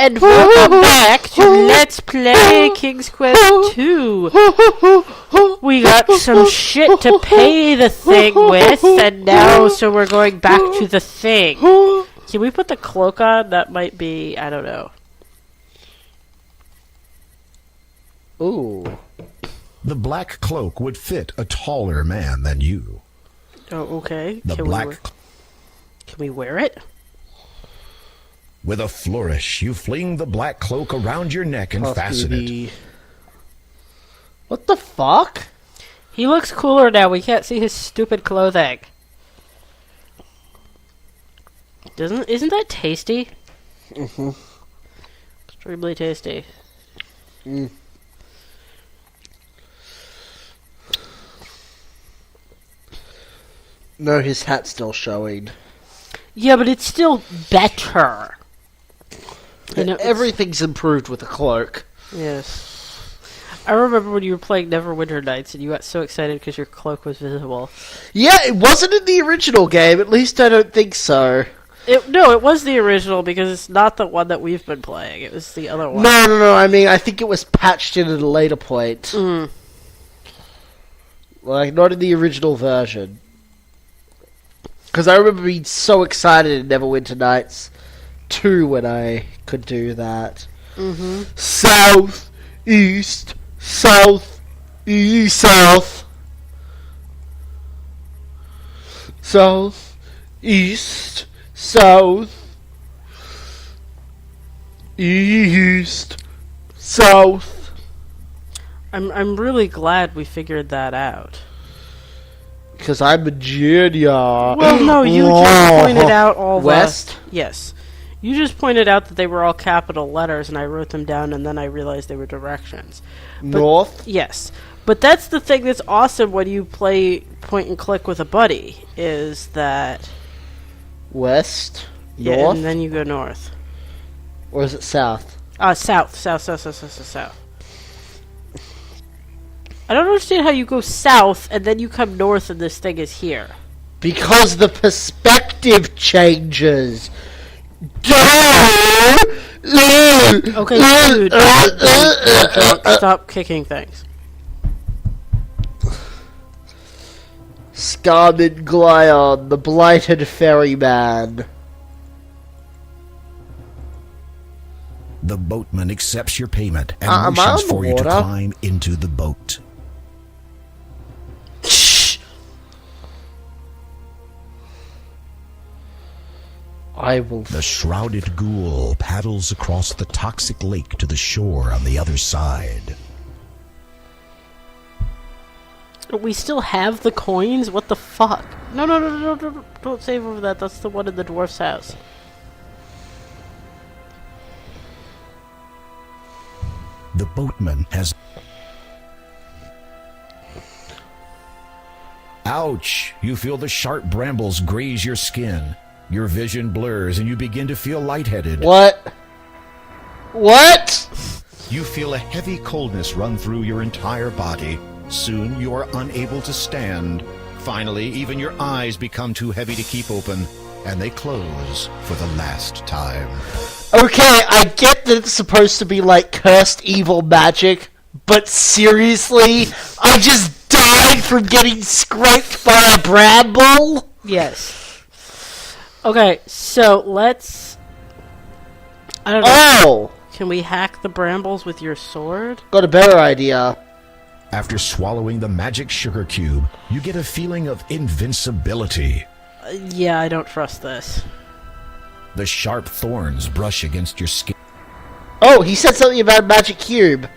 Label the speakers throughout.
Speaker 1: and welcome back to Let's Play King's Quest 2. We got some shit to pay the thing with, and now so we're going back to the thing. Can we put the cloak on? That might be, I don't know.
Speaker 2: Ooh.
Speaker 3: The black cloak would fit a taller man than you.
Speaker 1: Oh, okay.
Speaker 3: The
Speaker 1: Can we wear it?
Speaker 3: With a flourish, you fling the black cloak around your neck and fasten it.
Speaker 2: What the fuck?
Speaker 1: He looks cooler now. We can't see his stupid clothing. Isn't that tasty?
Speaker 2: Mm-hmm.
Speaker 1: Extremely tasty.
Speaker 2: Mm. No, his hat's still showing.
Speaker 1: Yeah, but it's still better. You know,
Speaker 2: everything's improved with a cloak.
Speaker 1: Yes. I remember when you were playing Neverwinter Nights and you got so excited because your cloak was visible.
Speaker 2: Yeah, it wasn't in the original game. At least I don't think so.
Speaker 1: No, it was the original because it's not the one that we've been playing. It was the other one.
Speaker 2: No. I mean, I think it was patched in at a later point.
Speaker 1: Mm.
Speaker 2: Like, not in the original version. Because I remember being so excited in Neverwinter Nights 2 when I could do that.
Speaker 1: Mm-hmm.
Speaker 2: South, east, south, east, south. South, east, south, east, south.
Speaker 1: I'm really glad we figured that out.
Speaker 2: Because I'm a genius.
Speaker 1: Well, no, you just pointed out all
Speaker 2: West?
Speaker 1: Yes. You just pointed out that they were all capital letters, and I wrote them down, and then I realized they were directions.
Speaker 2: North?
Speaker 1: Yes. But that's the thing that's awesome when you play point and click with a buddy, is that...
Speaker 2: West?
Speaker 1: Yeah,
Speaker 2: North?
Speaker 1: and then you go north.
Speaker 2: Or is it south?
Speaker 1: South. I don't understand how you go south, and then you come north, and this thing is here.
Speaker 2: Because the perspective changes.
Speaker 1: Okay, dude. Stop kicking things.
Speaker 2: Scarman Glion, the blighted ferryman.
Speaker 3: The boatman accepts your payment and
Speaker 2: Am I
Speaker 3: motions
Speaker 2: on the
Speaker 3: for you to
Speaker 2: water?
Speaker 3: climb into the boat.
Speaker 2: I will.
Speaker 3: The shrouded ghoul paddles across the toxic lake to the shore on the other side.
Speaker 1: We still have the coins? What the fuck? No, don't save over that. That's the one in the dwarf's house.
Speaker 3: The boatman has... Ouch! You feel the sharp brambles graze your skin. Your vision blurs and you begin to feel lightheaded.
Speaker 2: What?
Speaker 3: You feel a heavy coldness run through your entire body. Soon you are unable to stand. Finally, even your eyes become too heavy to keep open, and they close for the last time.
Speaker 2: Okay, I get that it's supposed to be like cursed evil magic, but seriously, I just died from getting scraped by a bramble?
Speaker 1: Yes. Okay, so let's... I don't know.
Speaker 2: Oh!
Speaker 1: Can we hack the brambles with your sword?
Speaker 2: Got a better idea.
Speaker 3: After swallowing the magic sugar cube, you get a feeling of invincibility.
Speaker 1: Yeah, I don't trust this.
Speaker 3: The sharp thorns brush against your skin.
Speaker 2: Oh, he said something about a magic cube.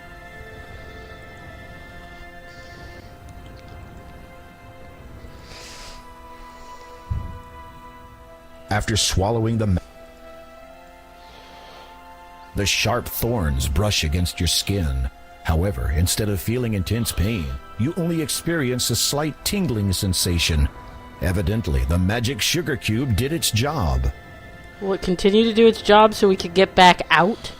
Speaker 3: After swallowing the sharp thorns brush against your skin. However, instead of feeling intense pain, you only experience a slight tingling sensation. Evidently, the magic sugar cube did its job.
Speaker 1: Will it continue to do its job so we can get back out?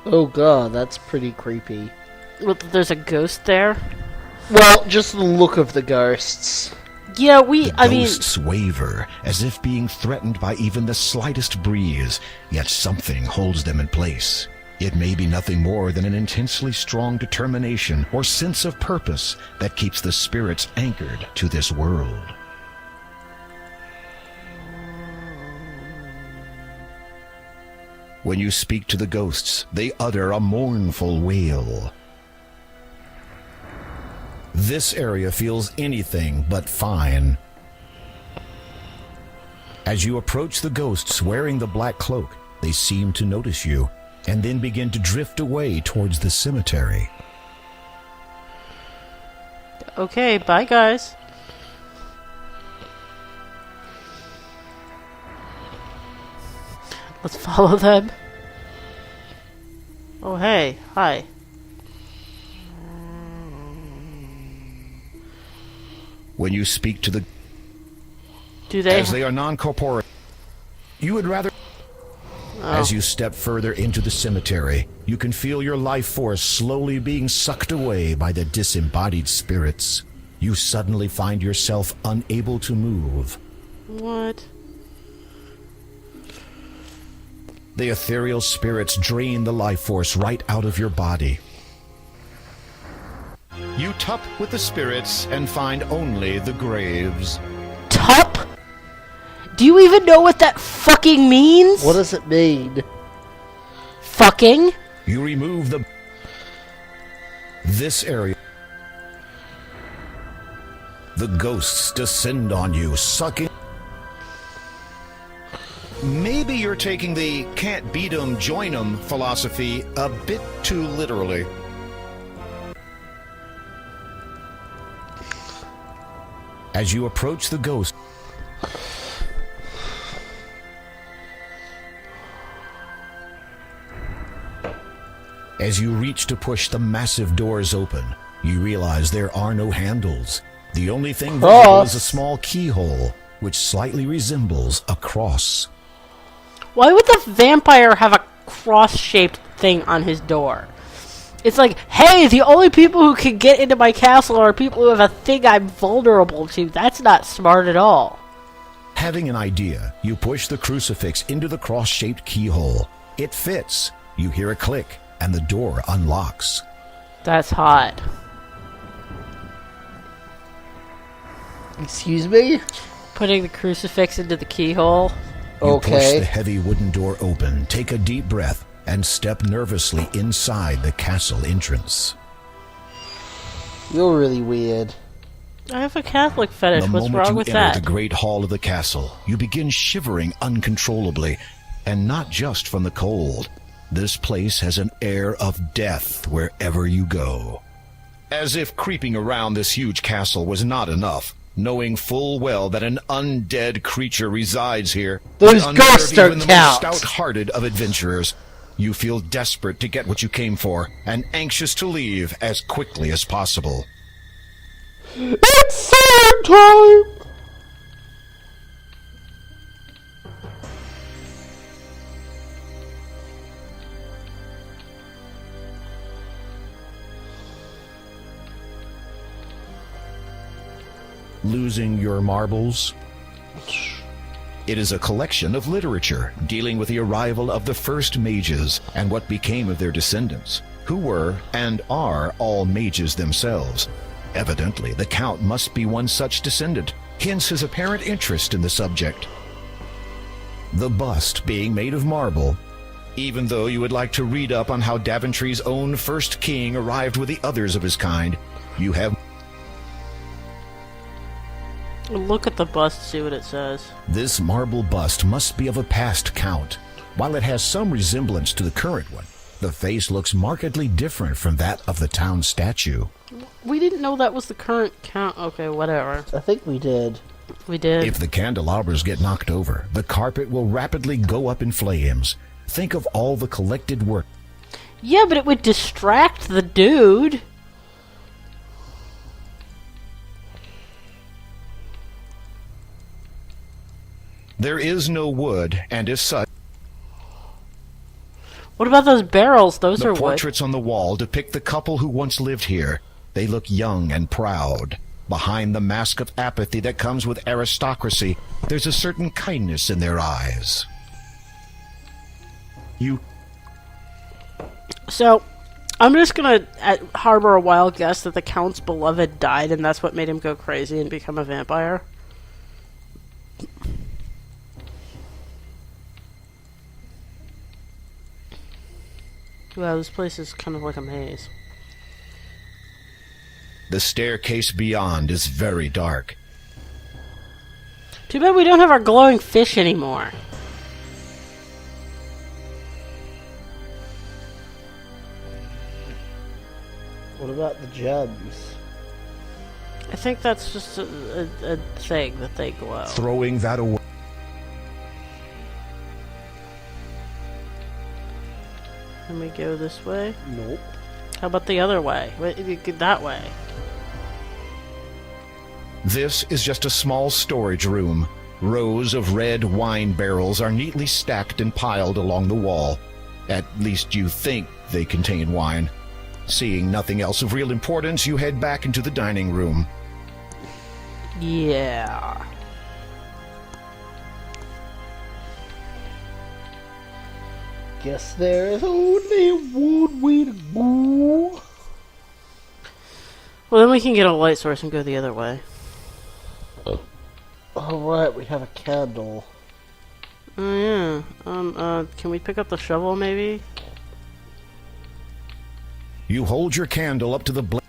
Speaker 2: Oh god, that's pretty creepy.
Speaker 1: Well, there's a ghost there?
Speaker 2: Well, just the look of the ghosts.
Speaker 1: Yeah,
Speaker 3: The
Speaker 1: I mean,
Speaker 3: ghosts waver, as if being threatened by even the slightest breeze, yet something holds them in place. It may be nothing more than an intensely strong determination or sense of purpose that keeps the spirits anchored to this world. When you speak to the ghosts, they utter a mournful wail. This area feels anything but fine. As you approach the ghosts wearing the black cloak, they seem to notice you, and then begin to drift away towards the cemetery.
Speaker 1: okay, bye guys. Let's follow them. Oh, hey, hi.
Speaker 3: When you speak to the
Speaker 1: Do they?
Speaker 3: as they are non-corporeal, you would rather... As you step further into the cemetery, you can feel your life force slowly being sucked away by the disembodied spirits. You suddenly find yourself unable to move.
Speaker 1: What?
Speaker 3: The ethereal spirits drain the life force right out of your body. You tup with the spirits and find only the graves.
Speaker 1: Tup? Do you even know what that fucking means?
Speaker 2: What does it mean?
Speaker 1: Fucking?
Speaker 3: You remove this area. The ghosts descend on you, sucking. Maybe you're taking the can't beat 'em, join 'em philosophy a bit too literally. As you approach the ghost, as you reach to push the massive doors open, you realize there are no handles. The only thing visible is a small keyhole, which slightly resembles a cross.
Speaker 1: Why would the vampire have a cross-shaped thing on his door? It's like, hey, the only people who can get into my castle are people who have a thing I'm vulnerable to. That's not smart at all.
Speaker 3: Having an idea, you push the crucifix into the cross-shaped keyhole. It fits. You hear a click, and the door unlocks.
Speaker 1: That's hot.
Speaker 2: Excuse me?
Speaker 1: Putting the crucifix into the keyhole.
Speaker 3: You push the
Speaker 2: Okay.
Speaker 3: heavy wooden door open, take a deep breath, and step nervously inside the castle entrance.
Speaker 2: You're really weird.
Speaker 1: I have a Catholic fetish.
Speaker 3: The
Speaker 1: What's
Speaker 3: moment
Speaker 1: wrong
Speaker 3: you
Speaker 1: with
Speaker 3: enter
Speaker 1: that?
Speaker 3: the great hall of the castle, you begin shivering uncontrollably, and not just from the cold. This place has an air of death wherever you go. As if creeping around this huge castle was not enough, knowing full well that an undead creature resides here,
Speaker 2: Those
Speaker 3: would
Speaker 2: ghosts
Speaker 3: unnerve even
Speaker 2: don't
Speaker 3: the most
Speaker 2: count.
Speaker 3: stout-hearted of adventurers. You feel desperate to get what you came for, and anxious to leave as quickly as possible.
Speaker 2: It's same time!
Speaker 3: Losing your marbles? It is a collection of literature dealing with the arrival of the first mages and what became of their descendants, who were and are all mages themselves. Evidently, the Count must be one such descendant, hence his apparent interest in the subject. The bust being made of marble, even though you would like to read up on how Daventry's own first king arrived with the others of his kind, you have
Speaker 1: Look at the bust, see what it says.
Speaker 3: This marble bust must be of a past count. While it has some resemblance to the current one, the face looks markedly different from that of the town statue.
Speaker 1: We didn't know that was the current count. Okay, whatever.
Speaker 2: I think we did.
Speaker 1: We did.
Speaker 3: If the candelabras get knocked over, the carpet will rapidly go up in flames. Think of all the collected work.
Speaker 1: Yeah, but it would distract the dude.
Speaker 3: There is no wood, and as such,
Speaker 1: What about those barrels? Those
Speaker 3: the
Speaker 1: are wood.
Speaker 3: portraits on the wall depict the couple who once lived here. They look young and proud. Behind the mask of apathy that comes with aristocracy, there's a certain kindness in their eyes.
Speaker 1: So, I'm just gonna harbor a wild guess that the Count's beloved died, and that's what made him go crazy and become a vampire. Wow, this place is kind of like a maze.
Speaker 3: The staircase beyond is very dark.
Speaker 1: Too bad we don't have our glowing fish anymore.
Speaker 2: What about the gems?
Speaker 1: I think that's just a thing that they glow.
Speaker 3: Throwing that away.
Speaker 1: Can we go this way?
Speaker 2: Nope.
Speaker 1: How about the other way? That way.
Speaker 3: This is just a small storage room. Rows of red wine barrels are neatly stacked and piled along the wall. At least you think they contain wine. Seeing nothing else of real importance, you head back into the dining room.
Speaker 1: Yeah.
Speaker 2: Guess there is only one way to go.
Speaker 1: Well, then we can get a light source and go the other way.
Speaker 2: Alright, we have a candle.
Speaker 1: Oh, yeah. Can we pick up the shovel, maybe?
Speaker 3: You hold your candle up to the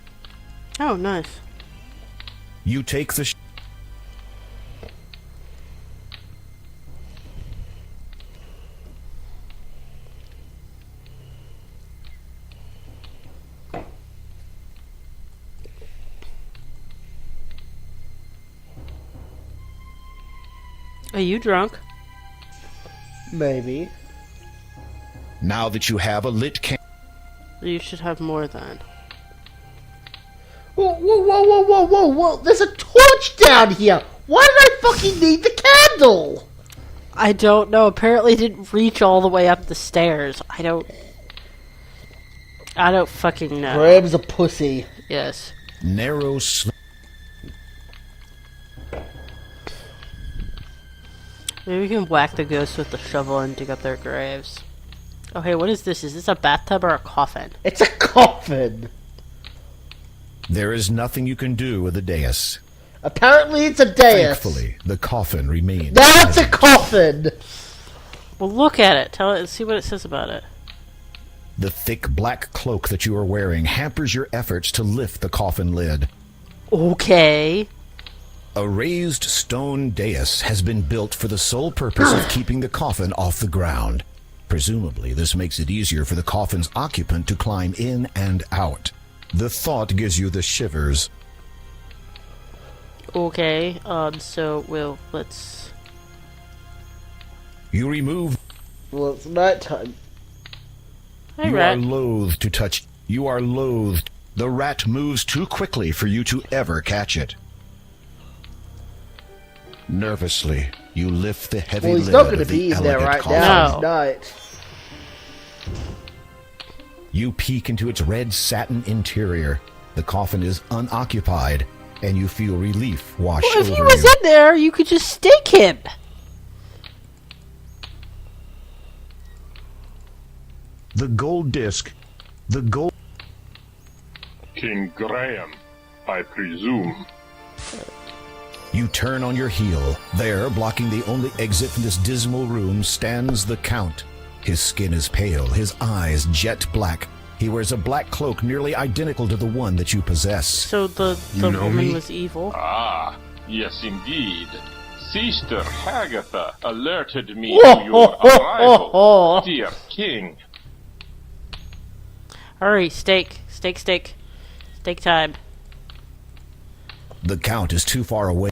Speaker 1: Oh, nice.
Speaker 3: You take the
Speaker 1: Are you drunk?
Speaker 2: Maybe.
Speaker 3: Now that you have a lit candle,
Speaker 1: You should have more then.
Speaker 2: Whoa, whoa, whoa, whoa, whoa, whoa, whoa! There's a torch down here! Why did I fucking need the candle?
Speaker 1: I don't know. Apparently it didn't reach all the way up the stairs. I don't fucking know.
Speaker 2: Graham's a pussy.
Speaker 1: Yes.
Speaker 3: narrow slit.
Speaker 1: Maybe we can whack the ghosts with the shovel and dig up their graves. Oh, hey, what is this? Is this a bathtub or a coffin?
Speaker 2: It's a coffin!
Speaker 3: There is nothing you can do with the dais.
Speaker 2: Apparently it's a dais.
Speaker 3: Thankfully, the coffin remains.
Speaker 2: Now it's a coffin!
Speaker 1: Well, look at it. See what it says about it.
Speaker 3: The thick black cloak that you are wearing hampers your efforts to lift the coffin lid.
Speaker 1: Okay.
Speaker 3: A raised stone dais has been built for the sole purpose of keeping the coffin off the ground. Presumably, this makes it easier for the coffin's occupant to climb in and out. The thought gives you the shivers.
Speaker 1: Okay, so let's...
Speaker 3: You remove...
Speaker 2: Well, it's nighttime.
Speaker 1: Hey,
Speaker 3: You
Speaker 1: rat.
Speaker 3: are loath to touch... You are loathed. The rat moves too quickly for you to ever catch it. Nervously, you lift the heavy
Speaker 2: Well, he's
Speaker 3: lid
Speaker 2: not going to
Speaker 3: of the
Speaker 2: be in there
Speaker 3: elegant
Speaker 2: right
Speaker 3: coffin.
Speaker 2: now.
Speaker 1: No.
Speaker 2: It's night.
Speaker 3: You peek into its red satin interior. The coffin is unoccupied, and you feel relief wash
Speaker 1: Well, if
Speaker 3: over
Speaker 1: he was
Speaker 3: you.
Speaker 1: in there, you could just stake him.
Speaker 3: The gold disc. The gold...
Speaker 4: King Graham, I presume.
Speaker 3: You turn on your heel. There, blocking the only exit from this dismal room, stands the Count. His skin is pale, his eyes jet black. He wears a black cloak nearly identical to the one that you possess.
Speaker 1: So the
Speaker 4: You know
Speaker 1: woman
Speaker 4: me?
Speaker 1: was evil.
Speaker 4: Ah, yes indeed. Sister Hagatha alerted me to your arrival, dear king.
Speaker 1: Hurry, stake. Stake time.
Speaker 3: The Count is too far away.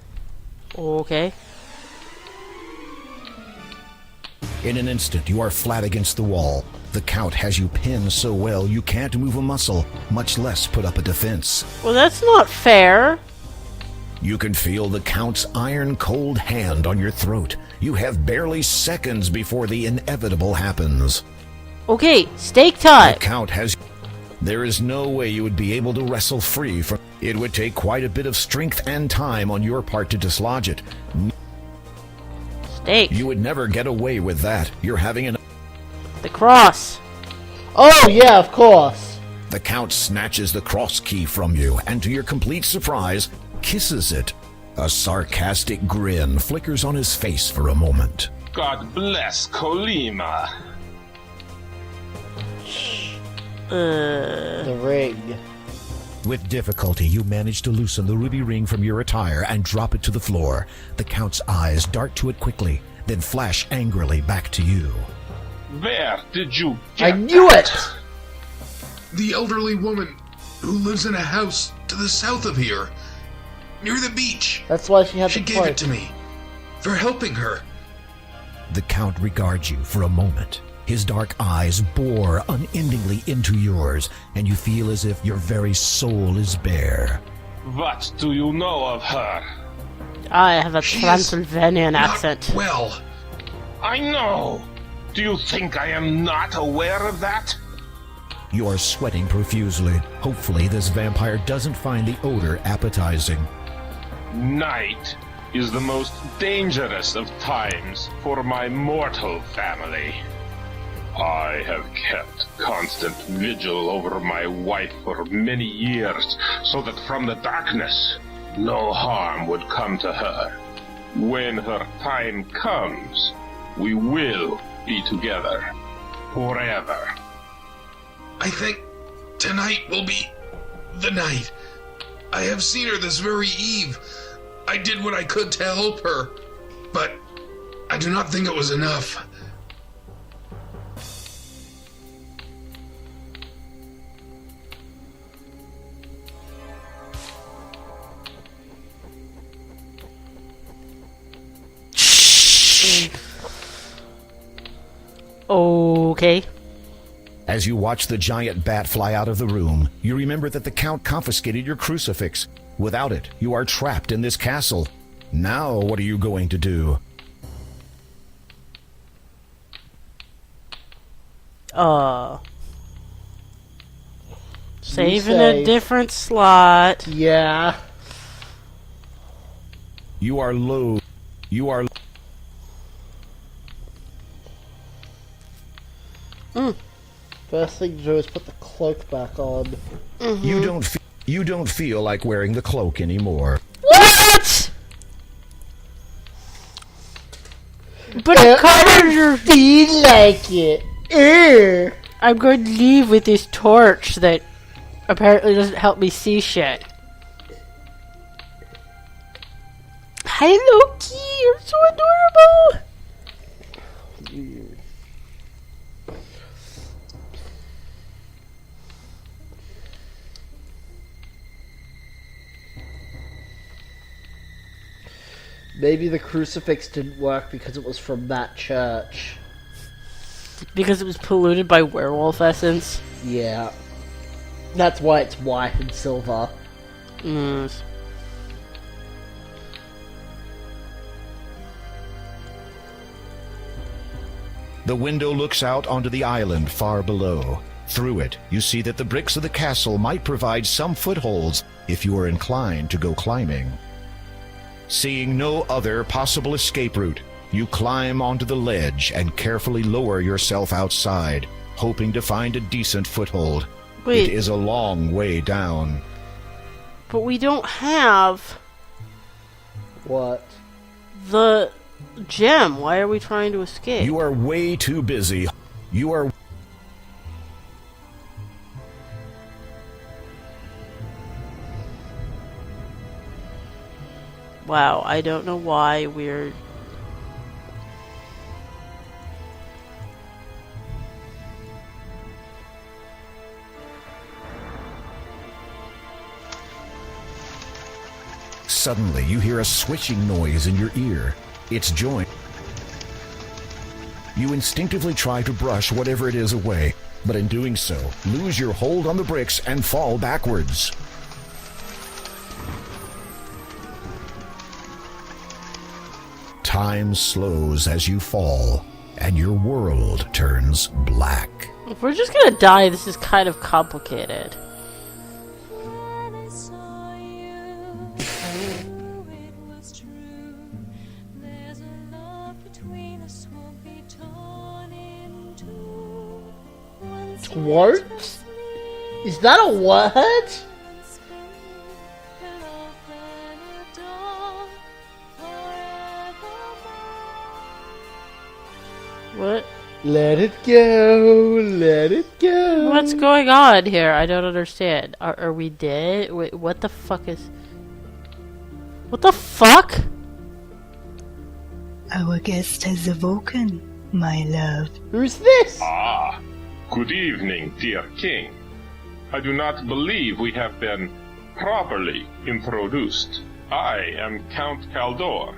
Speaker 1: Okay.
Speaker 3: In an instant, you are flat against the wall. The Count has you pinned so well you can't move a muscle, much less put up a defense.
Speaker 1: Well, that's not fair.
Speaker 3: You can feel the Count's iron-cold hand on your throat. You have barely seconds before the inevitable happens.
Speaker 1: Okay, stake
Speaker 3: The
Speaker 1: time.
Speaker 3: Count has... There is no way you would be able to wrestle free from... It would take quite a bit of strength and time on your part to dislodge it.
Speaker 1: Steak.
Speaker 3: You would never get away with that. You're having an...
Speaker 1: The cross.
Speaker 2: Oh, yeah, of course.
Speaker 3: The Count snatches the cross key from you, and to your complete surprise, kisses it. A sarcastic grin flickers on his face for a moment.
Speaker 4: God bless Kolima.
Speaker 2: The ring.
Speaker 3: With difficulty, you manage to loosen the ruby ring from your attire and drop it to the floor. The Count's eyes dart to it quickly, then flash angrily back to you.
Speaker 4: Where did you
Speaker 2: I
Speaker 4: get
Speaker 2: knew it!
Speaker 5: The elderly woman who lives in a house to the south of here, near the beach.
Speaker 2: That's why she had
Speaker 5: She
Speaker 2: the
Speaker 5: gave
Speaker 2: cloak.
Speaker 5: it to me for helping her.
Speaker 3: The Count regards you for a moment. His dark eyes bore unendingly into yours, and you feel as if your very soul is bare.
Speaker 4: What do you know of her?
Speaker 1: I have a
Speaker 5: She is
Speaker 1: Transylvanian
Speaker 5: not
Speaker 1: accent.
Speaker 5: well.
Speaker 4: I know. Do you think I am not aware of that?
Speaker 3: You are sweating profusely. Hopefully, this vampire doesn't find the odor appetizing.
Speaker 4: Night is the most dangerous of times for my mortal family. I have kept constant vigil over my wife for many years, so that from the darkness no harm would come to her. When her time comes, we will be together forever.
Speaker 5: I think tonight will be the night. I have seen her this very eve. I did what I could to help her, but I do not think it was enough.
Speaker 1: Okay.
Speaker 3: As you watch the giant bat fly out of the room, you remember that the Count confiscated your crucifix. Without it, you are trapped in this castle. Now, what are you going to do?
Speaker 1: Save in a
Speaker 2: save.
Speaker 1: different slot.
Speaker 2: Yeah.
Speaker 3: You are low. You are...
Speaker 2: First thing to do is put the cloak back on.
Speaker 3: You don't feel like wearing the cloak anymore.
Speaker 1: What? But it covers your...
Speaker 2: Feel like it. Ew.
Speaker 1: I'm going to leave with this torch that apparently doesn't help me see shit. Hi, Loki! You're so adorable!
Speaker 2: Maybe the crucifix didn't work because it was from that church.
Speaker 1: Because it was polluted by werewolf essence.
Speaker 2: Yeah. That's why it's white and silver.
Speaker 1: Mm.
Speaker 3: The window looks out onto the island far below. Through it, you see that the bricks of the castle might provide some footholds if you are inclined to go climbing. Seeing no other possible escape route, you climb onto the ledge and carefully lower yourself outside, hoping to find a decent foothold.
Speaker 1: Wait.
Speaker 3: It is a long way down.
Speaker 1: But we don't have
Speaker 2: What?
Speaker 1: the gem. Why are we trying to escape?
Speaker 3: You are way too busy. You are...
Speaker 1: Wow, I don't know why we're...
Speaker 3: Suddenly, you hear a switching noise in your ear. It's joined. You instinctively try to brush whatever it is away, but in doing so, lose your hold on the bricks and fall backwards. Time slows as you fall, and your world turns black.
Speaker 1: If we're just gonna die, this is kind of complicated.
Speaker 6: When I saw
Speaker 2: Twart? Is that a word?
Speaker 1: What?
Speaker 2: Let it go, let it go.
Speaker 1: What's going on here? I don't understand. Are we dead? Wait, what the fuck is... What the fuck?
Speaker 6: Our guest has awoken, my love.
Speaker 2: Who's this?
Speaker 4: Ah, good evening, dear king. I do not believe we have been properly introduced. I am Count Kaldor,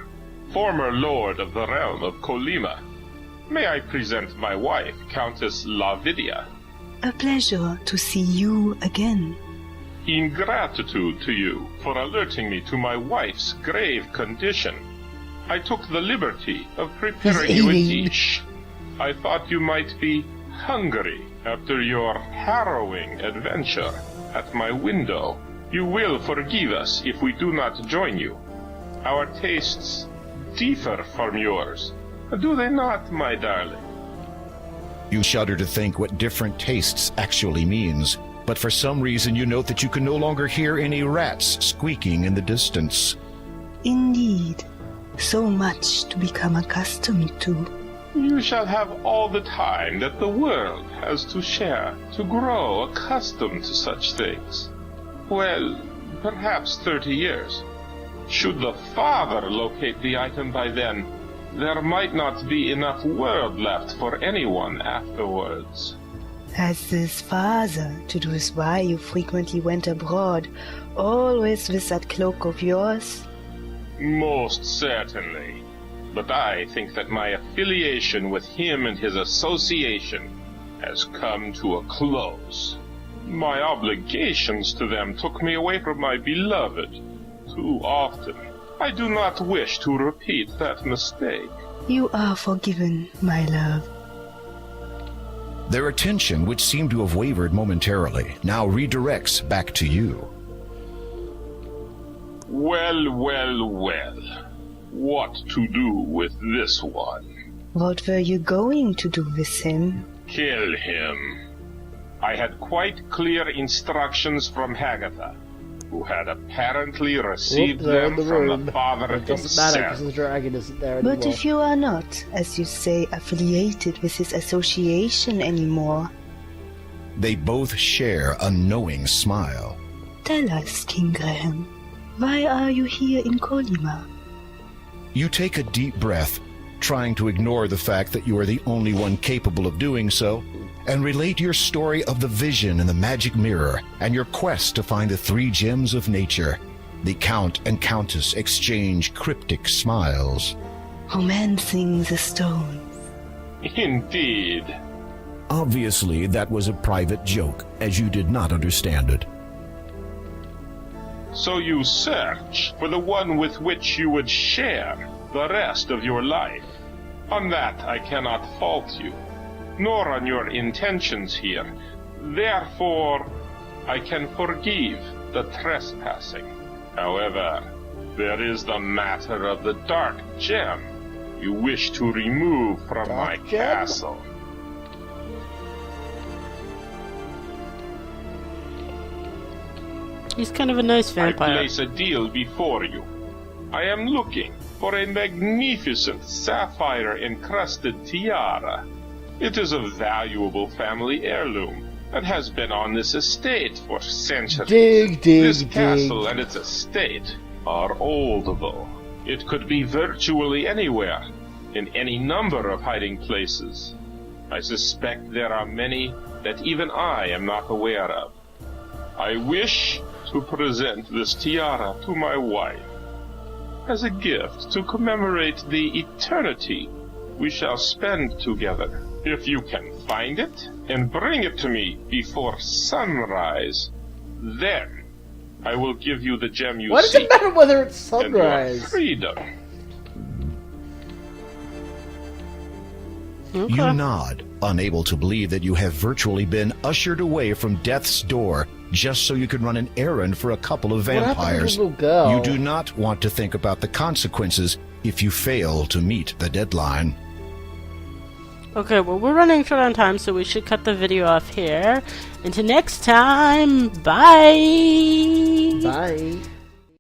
Speaker 4: former lord of the realm of Colima. May I present my wife, Countess Lavidia?
Speaker 6: A pleasure to see you again.
Speaker 4: In gratitude to you for alerting me to my wife's grave condition, I took the liberty of preparing you a
Speaker 2: eating.
Speaker 4: dish. I thought you might be hungry after your harrowing adventure at my window. You will forgive us if we do not join you. Our tastes differ from yours. Do they not, my darling?
Speaker 3: You shudder to think what different tastes actually means, but for some reason you note that you can no longer hear any rats squeaking in the distance.
Speaker 6: Indeed, so much to become accustomed to.
Speaker 4: You shall have all the time that the world has to share to grow accustomed to such things. Well, perhaps 30 years. Should the father locate the item by then, there might not be enough world left for anyone afterwards.
Speaker 6: As this father, to do is why you frequently went abroad, always with that cloak of yours?
Speaker 4: Most certainly. But I think that my affiliation with him and his association has come to a close. My obligations to them took me away from my beloved too often. I do not wish to repeat that mistake.
Speaker 6: You are forgiven, my love.
Speaker 3: Their attention, which seemed to have wavered momentarily, now redirects back to you.
Speaker 4: Well, well, well. What to do with this one?
Speaker 6: What were you going to do with him?
Speaker 4: Kill him. I had quite clear instructions from Hagatha, who had apparently received
Speaker 2: they're in
Speaker 4: them
Speaker 2: the
Speaker 4: from
Speaker 2: room.
Speaker 4: the father
Speaker 2: It doesn't matter because
Speaker 4: himself.
Speaker 2: the dragon isn't there
Speaker 6: But
Speaker 2: anymore.
Speaker 6: if you are not, as you say, affiliated with his association anymore,
Speaker 3: They both share a knowing smile.
Speaker 6: tell us, King Graham, why are you here in Colima?
Speaker 3: You take a deep breath, trying to ignore the fact that you are the only one capable of doing so, and relate your story of the vision in the magic mirror and your quest to find the 3 gems of nature. The Count and Countess exchange cryptic smiles.
Speaker 6: Romancing the stones.
Speaker 4: Indeed.
Speaker 3: Obviously, that was a private joke, as you did not understand it.
Speaker 4: So you search for the one with which you would share the rest of your life. On that I cannot fault you, nor on your intentions here. Therefore, I can forgive the trespassing. However, there is the matter of the dark gem you wish to remove from my
Speaker 2: Dark gem?
Speaker 4: castle.
Speaker 1: He's kind of a nice
Speaker 4: I
Speaker 1: vampire.
Speaker 4: place a deal before you. I am looking for a magnificent sapphire-encrusted tiara. It is a valuable family heirloom and has been on this estate for centuries.
Speaker 2: Dig,
Speaker 4: This
Speaker 2: dig,
Speaker 4: castle
Speaker 2: dig.
Speaker 4: and its estate are old, though. It could be virtually anywhere, in any number of hiding places. I suspect there are many that even I am not aware of. I wish to present this tiara to my wife as a gift to commemorate the eternity we shall spend together. If you can find it and bring it to me before sunrise, then I will give you the gem you
Speaker 2: Why does
Speaker 4: seek
Speaker 2: it matter whether it's
Speaker 4: and your
Speaker 2: sunrise?
Speaker 4: freedom.
Speaker 1: Okay.
Speaker 3: You nod, unable to believe that you have virtually been ushered away from death's door just so you could run an errand for a couple of
Speaker 2: What happened to the
Speaker 3: vampires.
Speaker 2: little girl?
Speaker 3: You do not want to think about the consequences if you fail to meet the deadline.
Speaker 1: Okay, well, we're running short on time, so we should cut the video off here. Until next time, bye!
Speaker 2: Bye.